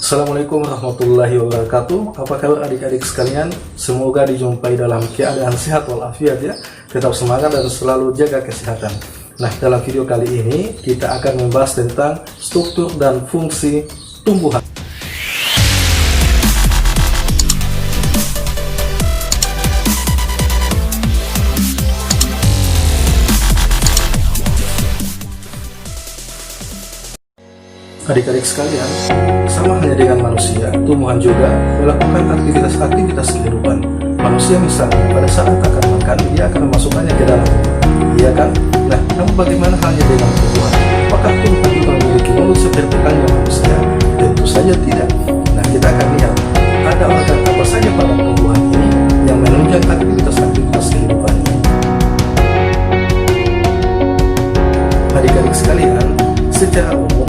Assalamualaikum warahmatullahi wabarakatuh. Apa kabar adik-adik sekalian? Semoga dijumpai dalam keadaan sehat walafiat ya. Tetap semangat dan selalu jaga kesehatan. Nah, dalam video kali ini kita akan membahas tentang struktur dan fungsi tumbuhan. Adik-adik sekalian, sama halnya dengan manusia, tumbuhan juga melakukan aktivitas-aktivitas kehidupan. Manusia misalnya, pada saat akan makan, dia akan memasukkannya ke dalam mulut, iya kan? Nah, namun bagaimana halnya dengan tumbuhan? Apakah tumbuhan juga memiliki mulut seperti halnya manusia? Tentu saja tidak. Nah, kita akan lihat, ada organ apa saja pada tumbuhan ini yang menunjang aktivitas-aktivitas kehidupannya. Adik-adik sekalian, secara umum,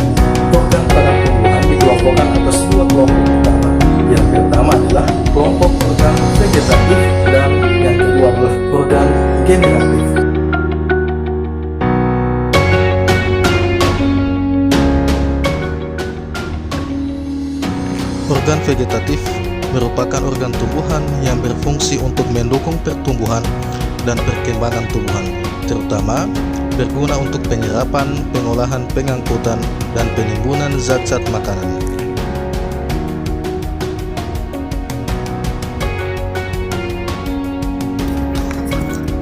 organ pada tumbuhan dikelompokkan atas dua kelompok utama. Yang pertama adalah kelompok organ vegetatif dan yang kedua adalah organ generatif. Organ vegetatif merupakan organ tumbuhan yang berfungsi untuk mendukung pertumbuhan dan perkembangan tumbuhan, terutama berguna untuk penyerapan, pengolahan, pengangkutan, dan penimbunan zat-zat makanan.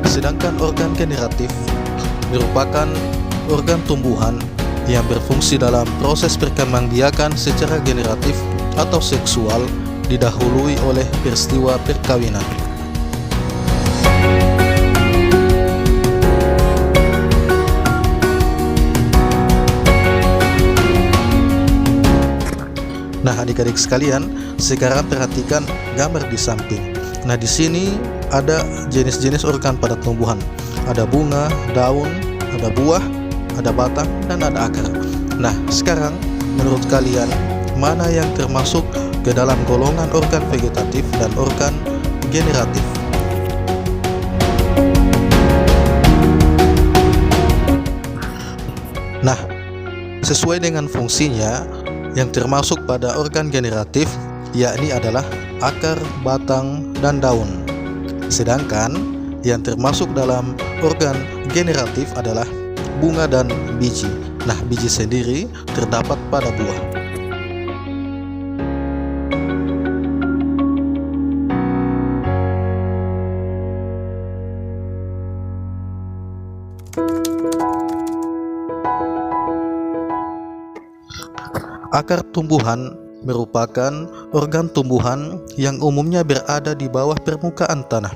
Sedangkan organ generatif merupakan organ tumbuhan yang berfungsi dalam proses perkembangbiakan secara generatif atau seksual didahului oleh peristiwa perkawinan. Nah, adik-adik sekalian, sekarang perhatikan gambar di samping. Nah, di sini ada jenis-jenis organ pada tumbuhan. Ada bunga, daun, ada buah, ada batang, dan ada akar. Nah, sekarang menurut kalian mana yang termasuk ke dalam golongan organ vegetatif dan organ generatif? Nah, sesuai dengan fungsinya, yang termasuk pada organ generatif yakni adalah akar, batang, dan daun. Sedangkan yang termasuk dalam organ generatif adalah bunga dan biji. Nah, biji sendiri terdapat pada buah. Akar tumbuhan merupakan organ tumbuhan yang umumnya berada di bawah permukaan tanah,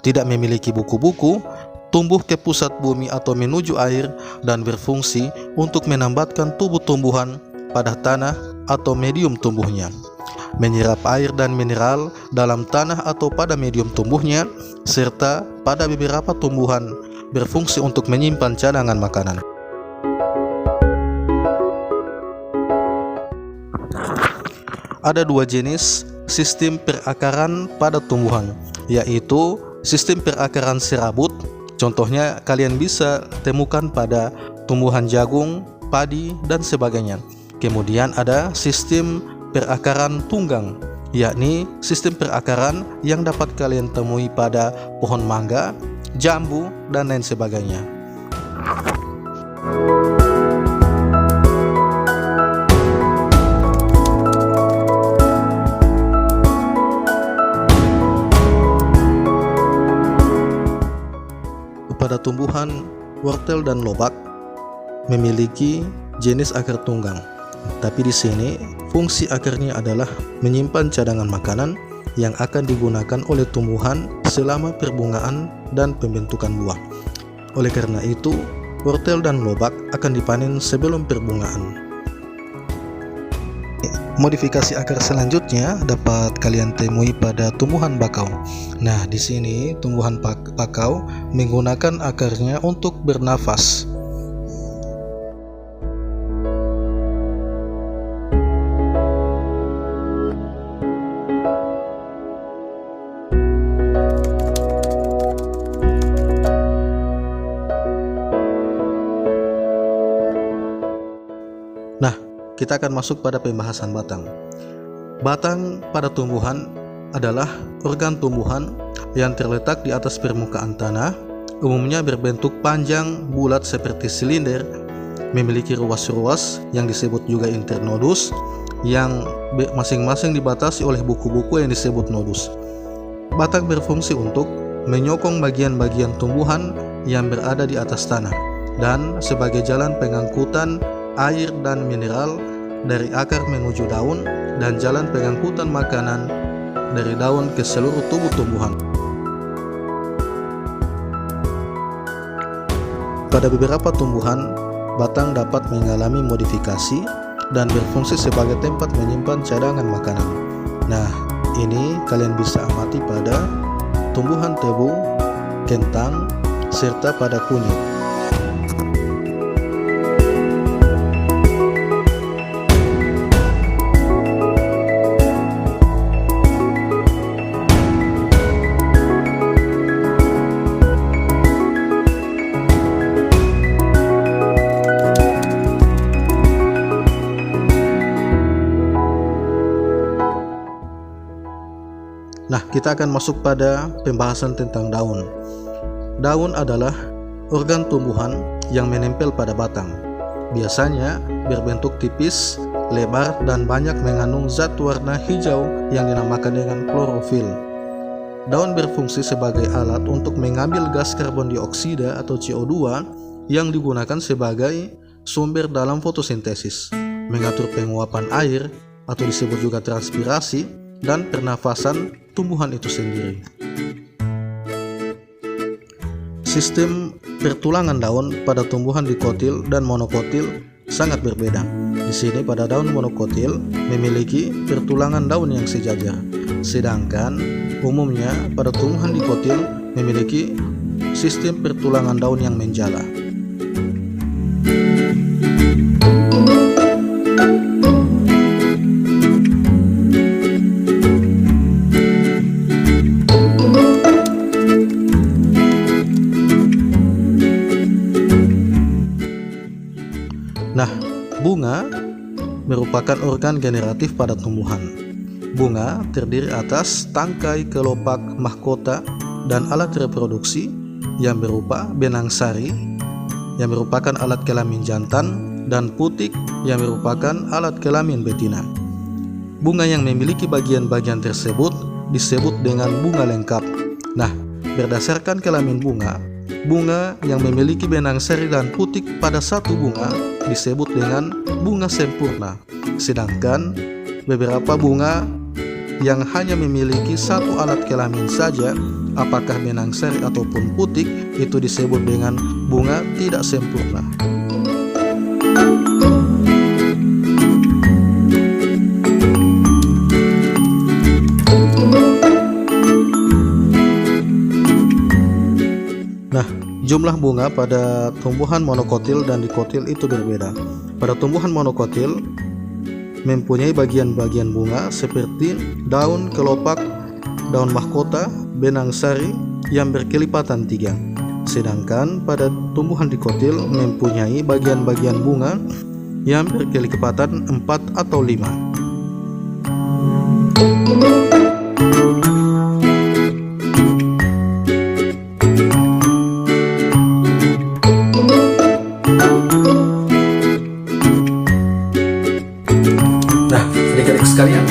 tidak memiliki buku-buku, tumbuh ke pusat bumi atau menuju air, dan berfungsi untuk menambatkan tubuh tumbuhan pada tanah atau medium tumbuhnya, menyerap air dan mineral dalam tanah atau pada medium tumbuhnya, serta pada beberapa tumbuhan berfungsi untuk menyimpan cadangan makanan. Ada dua jenis sistem perakaran pada tumbuhan, yaitu sistem perakaran serabut. Contohnya kalian bisa temukan pada tumbuhan jagung, padi, dan sebagainya. Kemudian ada sistem perakaran tunggang, yakni sistem perakaran yang dapat kalian temui pada pohon mangga, jambu, dan lain sebagainya. Pada tumbuhan wortel dan lobak memiliki jenis akar tunggang, tapi di sini fungsi akarnya adalah menyimpan cadangan makanan yang akan digunakan oleh tumbuhan selama perbungaan dan pembentukan buah. Oleh karena itu, wortel dan lobak akan dipanen sebelum perbungaan. Modifikasi akar selanjutnya dapat kalian temui pada tumbuhan bakau. Nah, di sini tumbuhan bakau menggunakan akarnya untuk bernafas. Nah, kita akan masuk pada pembahasan batang. Batang pada tumbuhan adalah organ tumbuhan yang terletak di atas permukaan tanah, umumnya berbentuk panjang bulat seperti silinder, memiliki ruas-ruas yang disebut juga internodus, yang masing-masing dibatasi oleh buku-buku yang disebut nodus. Batang berfungsi untuk menyokong bagian-bagian tumbuhan yang berada di atas tanah dan sebagai jalan pengangkutan air dan mineral dari akar menuju daun dan jalan pengangkutan makanan dari daun ke seluruh tubuh tumbuhan. Pada beberapa tumbuhan, batang dapat mengalami modifikasi dan berfungsi sebagai tempat menyimpan cadangan makanan. Nah, ini kalian bisa amati pada tumbuhan tebu, kentang, serta pada kunyit. Nah, kita akan masuk pada pembahasan tentang daun. Daun adalah organ tumbuhan yang menempel pada batang. Biasanya berbentuk tipis, lebar, dan banyak mengandung zat warna hijau yang dinamakan dengan klorofil. Daun berfungsi sebagai alat untuk mengambil gas karbon dioksida atau CO2 yang digunakan sebagai sumber dalam fotosintesis, mengatur penguapan air atau disebut juga transpirasi, dan pernafasan tumbuhan itu sendiri. Sistem pertulangan daun pada tumbuhan dikotil dan monokotil sangat berbeda. Di sini pada daun monokotil memiliki pertulangan daun yang sejajar, sedangkan umumnya pada tumbuhan dikotil memiliki sistem pertulangan daun yang menjala. Nah, bunga merupakan organ generatif pada tumbuhan. Bunga terdiri atas tangkai kelopak mahkota dan alat reproduksi yang berupa benang sari yang merupakan alat kelamin jantan dan putik yang merupakan alat kelamin betina. Bunga yang memiliki bagian-bagian tersebut disebut dengan bunga lengkap. Nah, berdasarkan kelamin bunga, bunga yang memiliki benang sari dan putik pada satu bunga disebut dengan bunga sempurna, sedangkan beberapa bunga yang hanya memiliki satu alat kelamin saja, apakah benang sari ataupun putik, itu disebut dengan bunga tidak sempurna. Jumlah bunga pada tumbuhan monokotil dan dikotil itu berbeda. Pada tumbuhan monokotil mempunyai bagian-bagian bunga seperti daun kelopak, daun mahkota, benang sari yang berkelipatan 3. Sedangkan pada tumbuhan dikotil mempunyai bagian-bagian bunga yang berkelipatan 4 atau 5. Sekalian,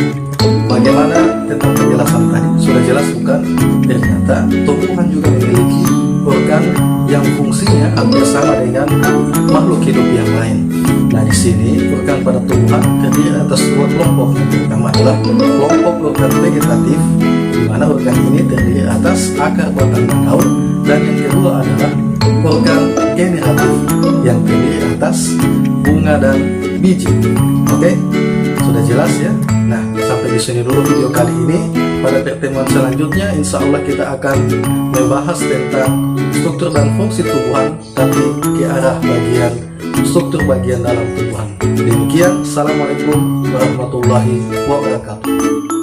bagaimana tentang penjelasan tadi? Sudah jelas bukan? Ternyata tumbuhan juga memiliki organ yang fungsinya hampir sama dengan makhluk hidup yang lain. Nah, di sini organ pada tumbuhan terdiri atas 2 kelompok. Yang pertama adalah kelompok organ vegetatif, di mana organ ini terdiri atas akar, batang, dan daun, dan yang kedua adalah organ generatif yang terdiri atas bunga dan biji. Oke? Sudah jelas ya? Nah, sampai di sini dulu video kali ini. Pada pertemuan selanjutnya, insya Allah kita akan membahas tentang struktur dan fungsi tumbuhan, tapi ke arah bagian struktur bagian dalam tumbuhan. Demikian, Assalamualaikum warahmatullahi wabarakatuh.